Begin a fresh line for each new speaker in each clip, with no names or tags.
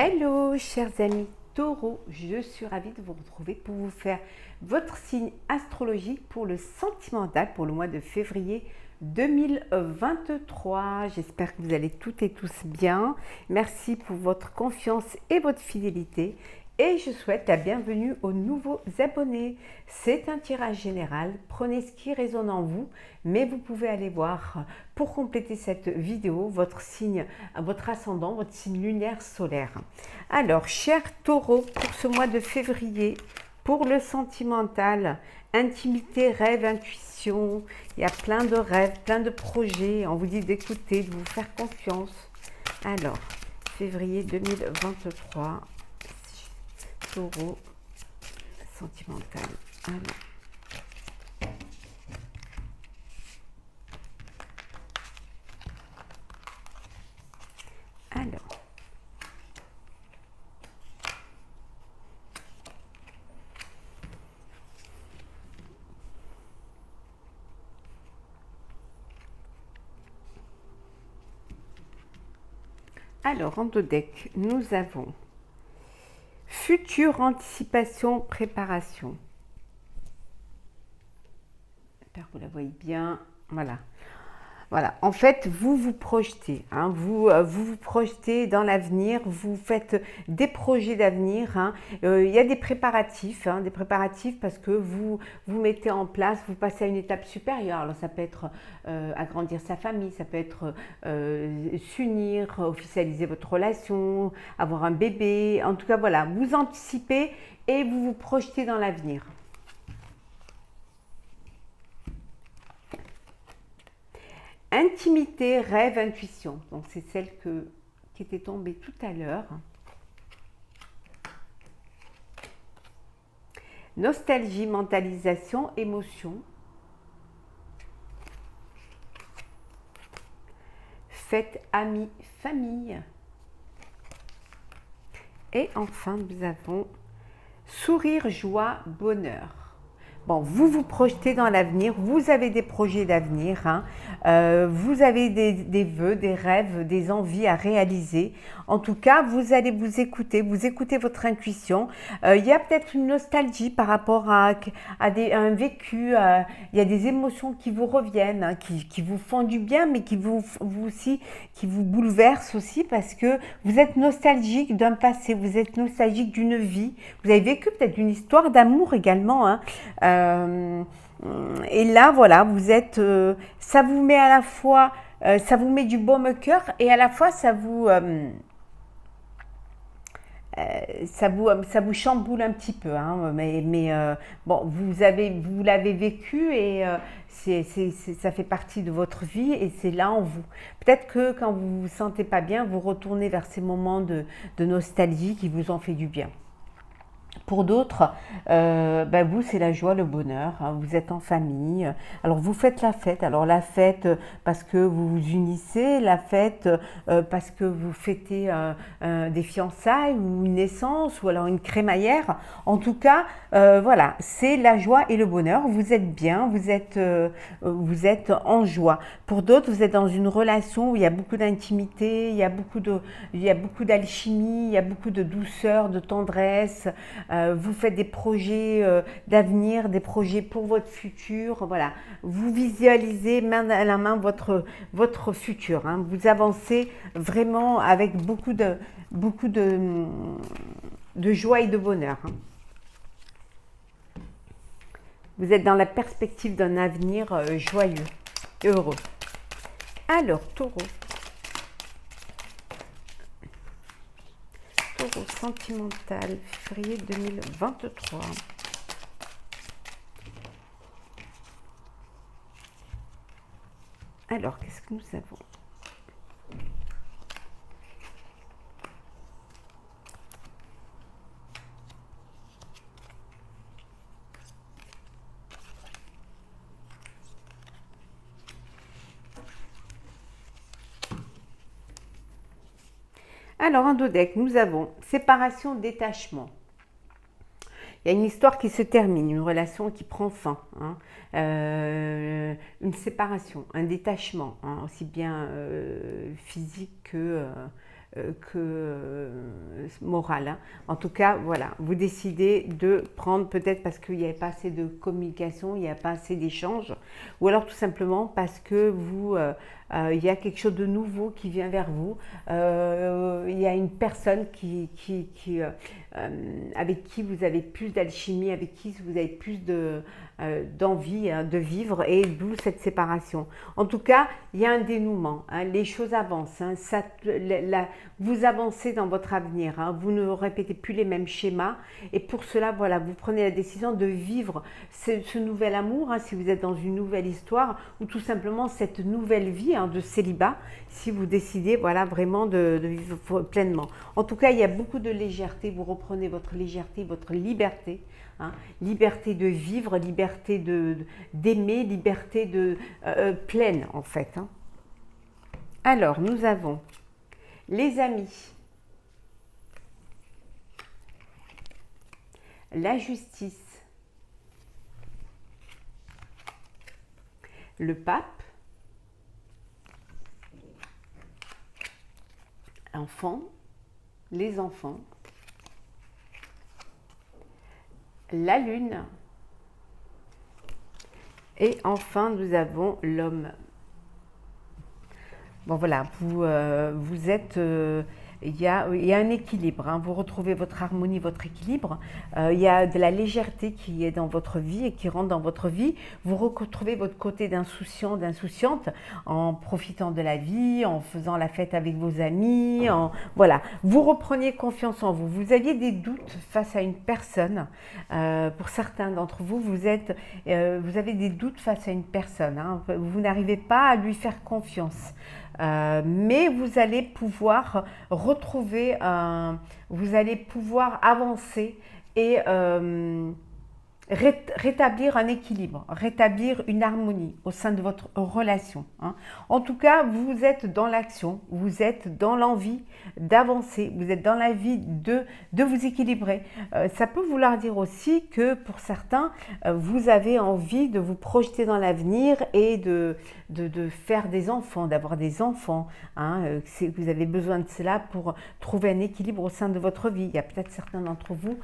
Hello chers amis taureaux, je suis ravie de vous retrouver pour vous faire votre signe astrologique pour le sentimental pour le mois de février 2023. J'espère que vous allez toutes et tous bien. Merci pour votre confiance et votre fidélité. Et je souhaite la bienvenue aux nouveaux abonnés. C'est un tirage général, prenez ce qui résonne en vous, mais vous pouvez aller voir pour compléter cette vidéo votre signe, votre ascendant, votre signe lunaire solaire. Alors, chers taureaux, pour ce mois de février, pour le sentimental, intimité, rêve, intuition, il y a plein de rêves, plein de projets. On vous dit d'écouter, de vous faire confiance. Alors, février 2023. Taureau sentimental. Alors, en deux decks, nous avons future anticipation, préparation. J'espère que vous la voyez bien. Voilà. Voilà, en fait, vous vous projetez, hein, vous projetez dans l'avenir, vous faites des projets d'avenir. Il y a des préparatifs parce que vous mettez en place, vous passez à une étape supérieure. Alors ça peut être agrandir sa famille, ça peut être s'unir, officialiser votre relation, avoir un bébé. En tout cas, voilà, vous anticipez et vous vous projetez dans l'avenir. Intimité, rêve, intuition. Donc c'est celle qui était tombée tout à l'heure. Nostalgie, mentalisation, émotion. Fête, amis, famille. Et enfin, nous avons sourire, joie, bonheur. Bon, vous vous projetez dans l'avenir, vous avez des projets d'avenir, vous avez des vœux, des rêves, des envies à réaliser. En tout cas, vous allez vous écoutez votre intuition. Il y a peut-être une nostalgie par rapport à un vécu, il y a des émotions qui vous reviennent, qui vous font du bien, mais qui vous bouleversent aussi parce que vous êtes nostalgique d'un passé, vous êtes nostalgique d'une vie, vous avez vécu peut-être une histoire d'amour également, et là, voilà, vous êtes, ça vous met à la fois, ça vous met du baume au cœur et à la fois ça vous chamboule un petit peu, mais bon, vous l'avez vécu et ça fait partie de votre vie et c'est là en vous. Peut-être que quand vous vous sentez pas bien, vous retournez vers ces moments de nostalgie qui vous ont fait du bien. Pour d'autres, vous, c'est la joie, le bonheur. Vous êtes en famille. Alors, vous faites la fête. Alors, la fête parce que vous vous unissez. La fête parce que vous fêtez des fiançailles ou une naissance ou alors une crémaillère. En tout cas, voilà, c'est la joie et le bonheur. Vous êtes bien. Vous êtes en joie. Pour d'autres, vous êtes dans une relation où il y a beaucoup d'intimité, il y a beaucoup d'alchimie, il y a beaucoup de douceur, de tendresse. Vous faites des projets d'avenir, des projets pour votre futur. Voilà, vous visualisez main à la main votre futur. Vous avancez vraiment avec beaucoup de joie et de bonheur. Vous êtes dans la perspective d'un avenir joyeux et heureux. Alors, taureau. Taureau sentimental, février 2023. Alors, qu'est-ce que nous avons ? Alors, en deux decks, nous avons séparation, détachement. Il y a une histoire qui se termine, une relation qui prend fin, une séparation, un détachement, aussi bien physique morale. Hein. En tout cas, voilà, vous décidez de prendre peut-être parce qu'il n'y avait pas assez de communication, il n'y a pas assez d'échanges, ou alors tout simplement parce que il y a quelque chose de nouveau qui vient vers vous. Il y a une personne avec qui vous avez plus d'alchimie, avec qui vous avez plus d'envie de vivre, et d'où cette séparation. En tout cas, il y a un dénouement, hein, les choses avancent, hein, vous avancez dans votre avenir, hein, vous ne répétez plus les mêmes schémas, et pour cela, voilà, vous prenez la décision de vivre ce nouvel amour, hein, si vous êtes dans une nouvelle histoire, ou tout simplement cette nouvelle vie, hein, de célibat, si vous décidez, voilà, vraiment de vivre pleinement. En tout cas, il y a beaucoup de légèreté, vous reprenez votre légèreté, votre liberté, hein, liberté de vivre, liberté d'aimer, liberté pleine en fait. Hein. Alors, nous avons les amis, la justice, le pape, les enfants, la lune, et enfin nous avons l'homme. Bon voilà, vous êtes, il y a un équilibre, hein, vous retrouvez votre harmonie, votre équilibre, il y a de la légèreté qui est dans votre vie et qui rentre dans votre vie, vous retrouvez votre côté d'insouciant, d'insouciante en profitant de la vie, en faisant la fête avec vos amis, voilà, vous repreniez confiance en vous, vous aviez des doutes face à une personne, pour certains d'entre vous, vous avez des doutes face à une personne, hein, vous n'arrivez pas à lui faire confiance. Mais vous allez pouvoir retrouver, vous allez pouvoir avancer et rétablir un équilibre, rétablir une harmonie au sein de votre relation. Hein. En tout cas, vous êtes dans l'action, vous êtes dans l'envie d'avancer, vous êtes dans la vie de vous équilibrer. Ça peut vouloir dire aussi que pour certains, vous avez envie de vous projeter dans l'avenir et de faire des enfants, d'avoir des enfants. Hein. Vous avez besoin de cela pour trouver un équilibre au sein de votre vie. Il y a peut-être certains d'entre vous,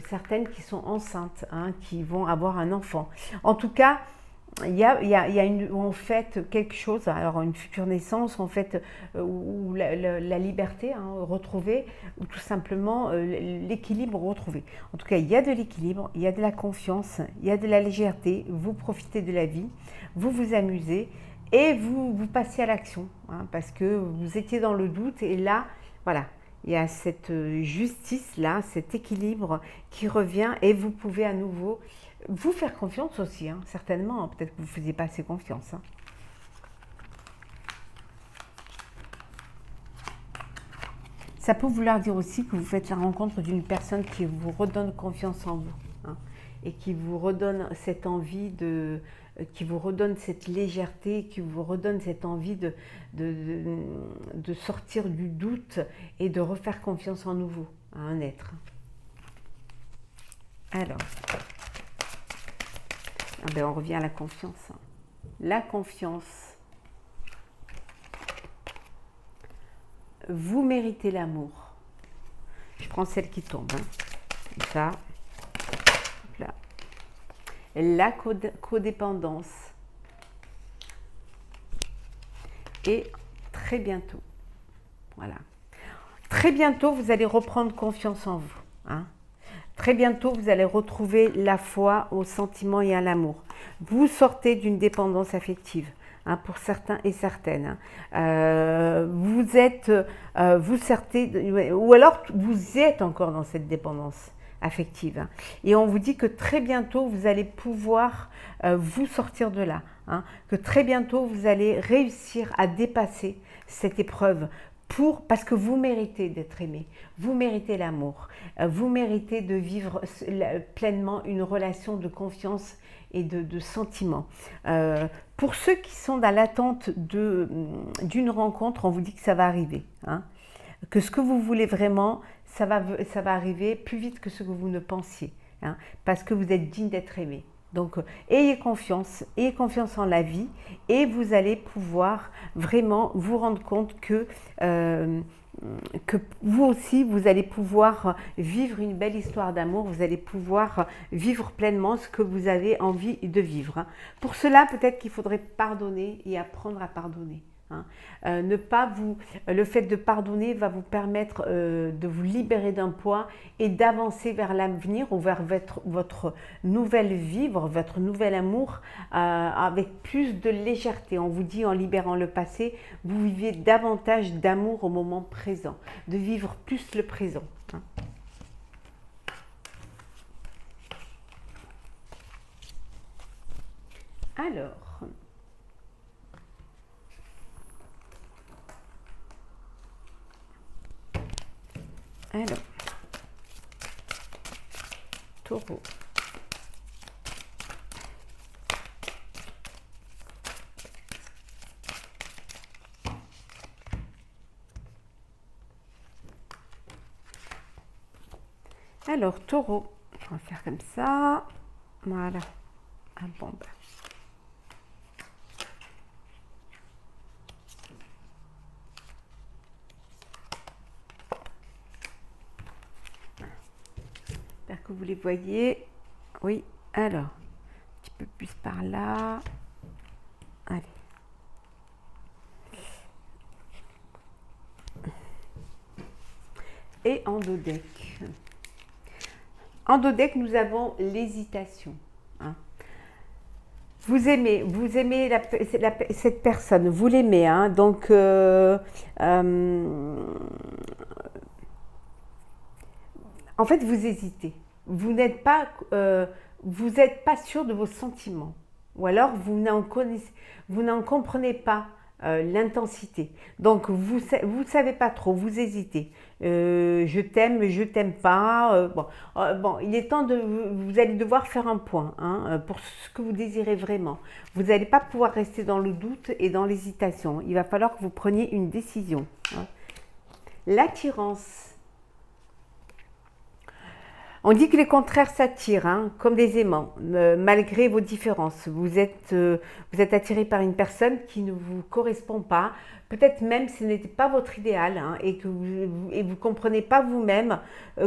certaines qui sont enceintes, hein, qui vont avoir un enfant. En tout cas, il y a en fait quelque chose, alors une future naissance, en fait, où la liberté, hein, retrouvée, ou tout simplement l'équilibre retrouvé. En tout cas, il y a de l'équilibre, il y a de la confiance, il y a de la légèreté, vous profitez de la vie, vous vous amusez et vous passez à l'action, hein, parce que vous étiez dans le doute et là, voilà. Il y a cette justice-là, cet équilibre qui revient et vous pouvez à nouveau vous faire confiance aussi, hein, certainement. Peut-être que vous ne faisiez pas assez confiance. Hein. Ça peut vouloir dire aussi que vous faites la rencontre d'une personne qui vous redonne confiance en vous, hein, et qui vous redonne cette envie qui vous redonne cette légèreté, qui vous redonne cette envie de sortir du doute et de refaire confiance en nouveau, à un être. Alors, on revient à la confiance. La confiance. Vous méritez l'amour. Je prends celle qui tombe. Hein. Ça. Là. La codépendance. Et très bientôt. Voilà. Très bientôt, vous allez reprendre confiance en vous. Hein. Très bientôt, vous allez retrouver la foi au sentiment et à l'amour. Vous sortez d'une dépendance affective. Hein, pour certains et certaines. Hein. Vous sortez, ou alors vous êtes encore dans cette dépendance affective. Hein. Et on vous dit que très bientôt, vous allez pouvoir vous sortir de là. Hein. Que très bientôt, vous allez réussir à dépasser cette épreuve. Parce que vous méritez d'être aimé, vous méritez l'amour, vous méritez de vivre pleinement une relation de confiance et de sentiments. Pour ceux qui sont dans l'attente d'une rencontre, on vous dit que ça va arriver. Hein, que ce que vous voulez vraiment, ça va arriver plus vite que ce que vous ne pensiez. Hein, parce que vous êtes digne d'être aimé. Donc, ayez confiance en la vie et vous allez pouvoir vraiment vous rendre compte que que vous aussi, vous allez pouvoir vivre une belle histoire d'amour, vous allez pouvoir vivre pleinement ce que vous avez envie de vivre. Pour cela, peut-être qu'il faudrait pardonner et apprendre à pardonner. Ne pas vous, le fait de pardonner va vous permettre de vous libérer d'un poids et d'avancer vers l'avenir ou vers votre nouvelle vie, votre nouvel amour avec plus de légèreté. On vous dit en libérant le passé, vous vivez davantage d'amour au moment présent, de vivre plus le présent. Alors, taureau. Alors, taureau, on va faire comme ça. Voilà. Ah bon, ben. J'espère que vous les voyez. Oui, alors, un petit peu plus par là. Allez. Et en dos deck. En dos deck, nous avons l'hésitation. Vous aimez cette personne, vous l'aimez, donc en fait vous hésitez, vous n'êtes pas sûr de vos sentiments, ou alors vous n'en comprenez pas l'intensité, donc vous savez pas trop, vous hésitez. Je t'aime, je t'aime pas. Bon, il est temps vous allez devoir faire un point pour ce que vous désirez vraiment. Vous n'allez pas pouvoir rester dans le doute et dans l'hésitation. Il va falloir que vous preniez une décision. L'attirance. On dit que les contraires s'attirent, comme des aimants, malgré vos différences. Vous êtes attiré par une personne qui ne vous correspond pas. Peut-être même ce n'était pas votre idéal et que vous ne comprenez pas vous-même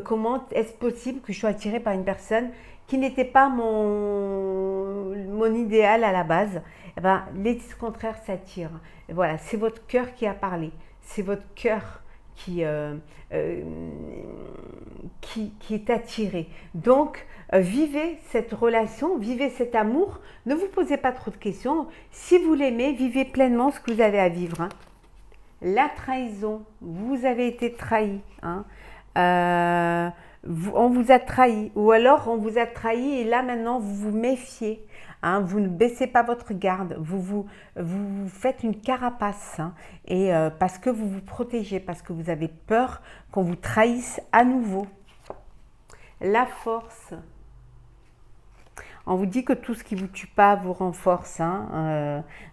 comment est-ce possible que je sois attiré par une personne qui n'était pas mon idéal à la base. Eh ben, les contraires s'attirent. Voilà, c'est votre cœur qui a parlé. C'est votre cœur qui est attiré. Donc, vivez cette relation, vivez cet amour. Ne vous posez pas trop de questions. Si vous l'aimez, vivez pleinement ce que vous avez à vivre. La trahison, vous avez été trahi. On vous a trahi. Ou alors, on vous a trahi et là, maintenant, vous vous méfiez. Vous ne baissez pas votre garde, vous faites une carapace et parce que vous vous protégez, parce que vous avez peur qu'on vous trahisse à nouveau. La force. On vous dit que tout ce qui ne vous tue pas vous renforce.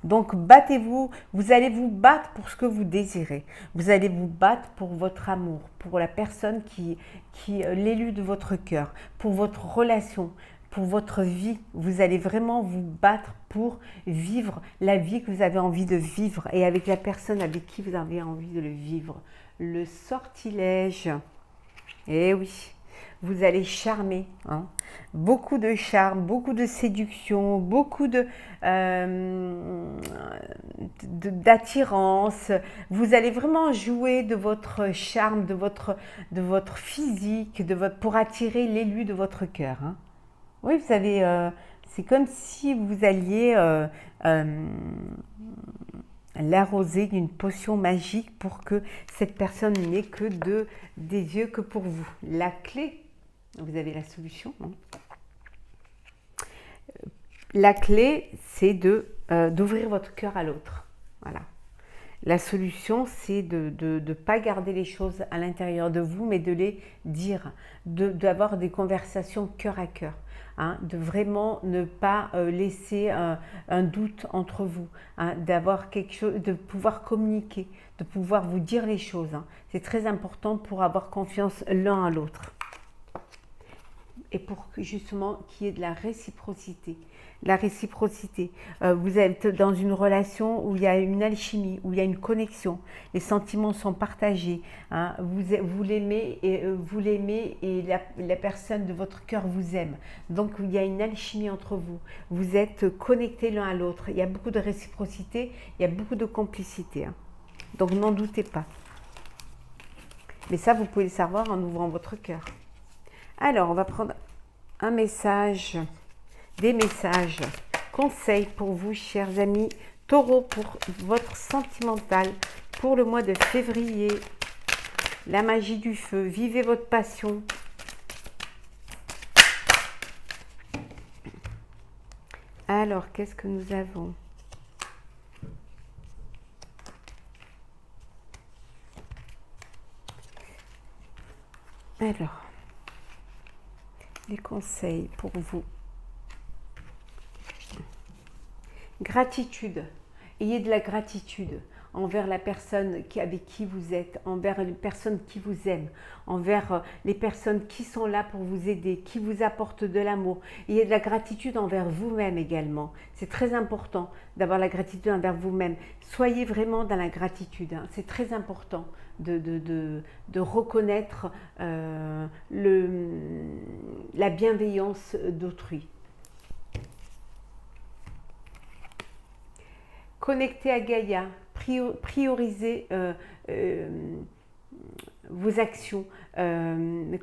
Donc battez-vous, vous allez vous battre pour ce que vous désirez. Vous allez vous battre pour votre amour, pour la personne qui l'élu de votre cœur, pour votre relation, pour votre vie. Vous allez vraiment vous battre pour vivre la vie que vous avez envie de vivre et avec la personne avec qui vous avez envie de le vivre. Le sortilège. Eh oui, vous allez charmer. Beaucoup de charme, beaucoup de séduction, beaucoup d'attirance. Vous allez vraiment jouer de votre charme, de votre physique, pour attirer l'élu de votre cœur. Oui, vous savez, c'est comme si vous alliez l'arroser d'une potion magique pour que cette personne n'ait que des yeux que pour vous. La clé, vous avez la solution. La clé, c'est d'ouvrir votre cœur à l'autre. Voilà. La solution, c'est de ne pas garder les choses à l'intérieur de vous, mais de les dire, d'avoir des conversations cœur à cœur. De vraiment ne pas laisser un doute entre vous, d'avoir quelque chose, de pouvoir communiquer, de pouvoir vous dire les choses. C'est très important pour avoir confiance l'un à l'autre. et pour que justement qu'il y ait de la réciprocité. La réciprocité. Vous êtes dans une relation où il y a une alchimie, où il y a une connexion. Les sentiments sont partagés. Hein. Vous l'aimez et la personne de votre cœur vous aime. Donc il y a une alchimie entre vous. Vous êtes connectés l'un à l'autre. Il y a beaucoup de réciprocité, il y a beaucoup de complicité. Hein. Donc n'en doutez pas. Mais ça, vous pouvez le savoir en ouvrant votre cœur. Alors, on va prendre un message, des messages, conseils pour vous, chers amis Taureau, pour votre sentimental, pour le mois de février. La magie du feu, vivez votre passion. Alors, qu'est-ce que nous avons ? Alors, les conseils pour vous. Gratitude. Ayez de la gratitude envers la personne avec qui vous êtes, envers les personnes qui vous aiment, envers les personnes qui sont là pour vous aider, qui vous apportent de l'amour. Ayez de la gratitude envers vous-même également. C'est très important d'avoir la gratitude envers vous-même. Soyez vraiment dans la gratitude. Hein. C'est très important de reconnaître la bienveillance d'autrui. Connectez à Gaïa, priorisez vos actions,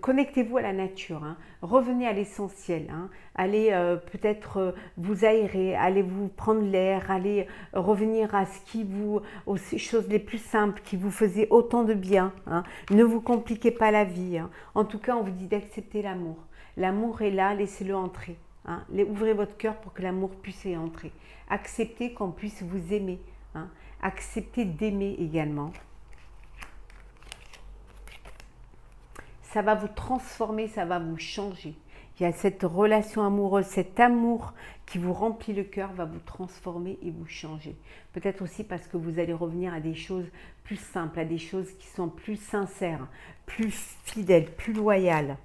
connectez-vous à la nature, hein. Revenez à l'essentiel, hein. Allez peut-être vous aérer, allez vous prendre l'air, allez revenir à ce qui vous, aux choses les plus simples qui vous faisaient autant de bien, hein. Ne vous compliquez pas la vie, hein. En tout cas, on vous dit d'accepter l'amour. L'amour est là, laissez-le entrer. Hein. Ouvrez votre cœur pour que l'amour puisse y entrer. Acceptez qu'on puisse vous aimer. Hein. Acceptez d'aimer également. Ça va vous transformer, ça va vous changer. Il y a cette relation amoureuse, cet amour qui vous remplit le cœur va vous transformer et vous changer. Peut-être aussi parce que vous allez revenir à des choses plus simples, à des choses qui sont plus sincères, plus fidèles, plus loyales.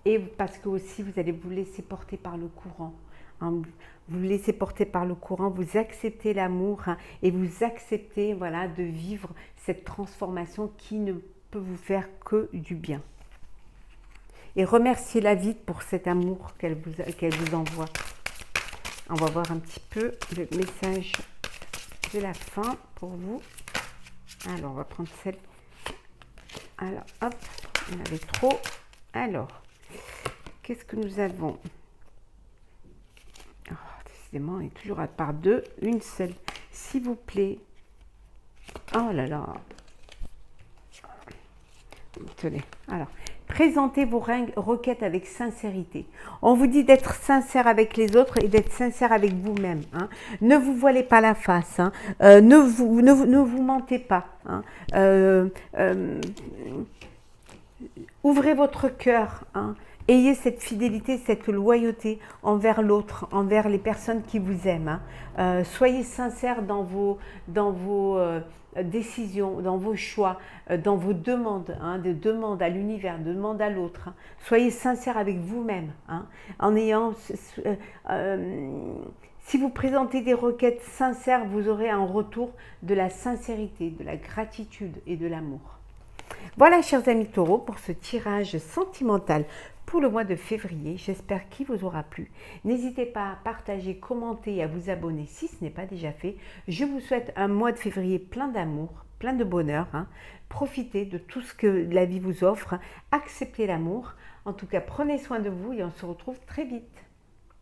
Et parce que aussi vous allez vous laisser porter par le courant. Hein, vous laissez porter par le courant, vous acceptez l'amour, hein, et vous acceptez, voilà, de vivre cette transformation qui ne peut vous faire que du bien. Et remerciez la vie pour cet amour qu'elle vous envoie. On va voir un petit peu le message de la fin pour vous. Alors, on va prendre celle. Alors, hop, il y en avait trop. Alors, qu'est-ce que nous avons ? Oh, décidément, il est toujours à part deux, une seule. S'il vous plaît. Oh là là. Tenez. Alors, présentez vos requêtes avec sincérité. On vous dit d'être sincère avec les autres et d'être sincère avec vous-même. Hein. Ne vous voilez pas la face. Hein. Ne vous mentez pas. Hein. Ouvrez votre cœur. Hein. Ayez cette fidélité, cette loyauté envers l'autre, envers les personnes qui vous aiment. Hein. Soyez sincères dans vos décisions, dans vos choix, dans vos demandes, hein, de demandes à l'univers, de demandes à l'autre. Hein. Soyez sincères avec vous-même. Hein, en ayant, si vous présentez des requêtes sincères, vous aurez un retour de la sincérité, de la gratitude et de l'amour. Voilà, chers amis taureaux, pour ce tirage sentimental pour le mois de février. J'espère qu'il vous aura plu. N'hésitez pas à partager, commenter et à vous abonner si ce n'est pas déjà fait. Je vous souhaite un mois de février plein d'amour, plein de bonheur. Hein. Profitez de tout ce que la vie vous offre. Acceptez l'amour. En tout cas, prenez soin de vous et on se retrouve très vite.